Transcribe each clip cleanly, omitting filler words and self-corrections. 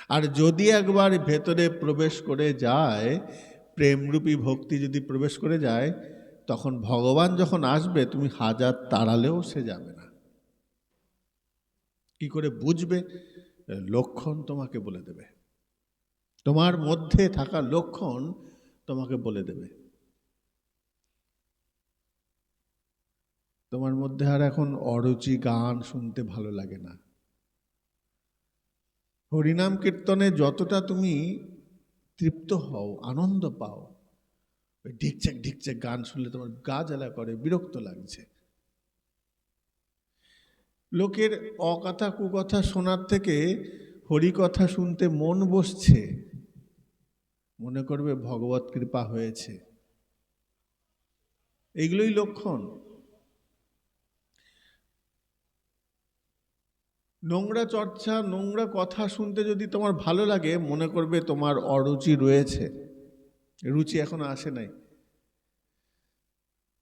আর যদি একবার ভেতরে প্রবেশ করে যায়, প্রেমরূপী ভক্তি যদি প্রবেশ করে যায়, তখন ভগবান যখন আসবে তুমি হাজার তাড়ালেও সে যাবে না। কি করে বুঝবে? লক্ষণ তোমাকে বলে দেবে, তোমার মধ্যে থাকা লক্ষণ তোমাকে বলে দেবে। তোমার মধ্যে আর এখন অরুচি গান শুনতে ভালো লাগে না। হরিনাম কীর্তনে যতটা তুমি তৃপ্ত হও, আনন্দ পাও, ওই ঢিকচাক ঢিকচাক গান শুনলে তোমার গা জ্বালা করে, বিরক্ত লাগছে। লোকের অকথা কুকথা শোনার থেকে হরিকথা শুনতে মন বসছে, মনে করবে ভগবত কৃপা হয়েছে। এইগুলোই লক্ষণ। নোংরা চর্চা, নোংরা কথা শুনতে যদি তোমার ভালো লাগে, মনে করবে তোমার অরুচি রয়েছে, রুচি এখনো আসে নাই।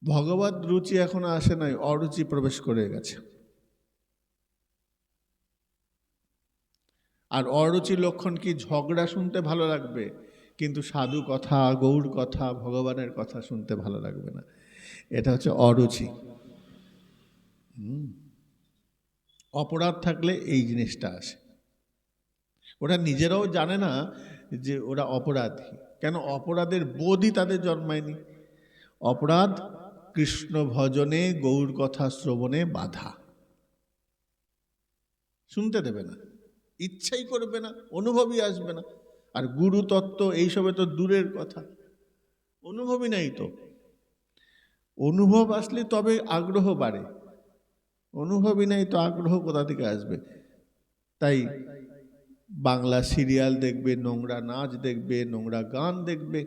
ভগবত রুচি এখনো আসে নাই, অরুচি প্রবেশ করে গেছে। আর অরুচির লক্ষণ কি? ঝগড়া শুনতে ভালো লাগবে, কিন্তু সাধু কথা, গৌর কথা, ভগবানের কথা শুনতে ভালো লাগবে না। এটা হচ্ছে অরুচি। অপরাধ থাকলে এই জিনিসটা আসে। ওরা নিজেরাও জানে না যে ওরা অপরাধী। কেন? অপরাধের বোধই তাদের জন্মায়নি। অপরাধ কৃষ্ণ ভজনে, গৌর কথা শ্রবণে বাধা। শুনতে দেবে না, ইচ্ছাই করবে না, অনুভবই আসবে না। আর গুরু তত্ত্ব এইসবে তো দূরের কথা, অনুভবই নাই তো। অনুভব আসলে তবে আগ্রহ বাড়ে, অনুভবই নাই তো আগ্রহ কোথা থেকে আসবে? তাই বাংলা সিরিয়াল দেখবে, নোংরা নাচ দেখবে, নোংরা গান দেখবে,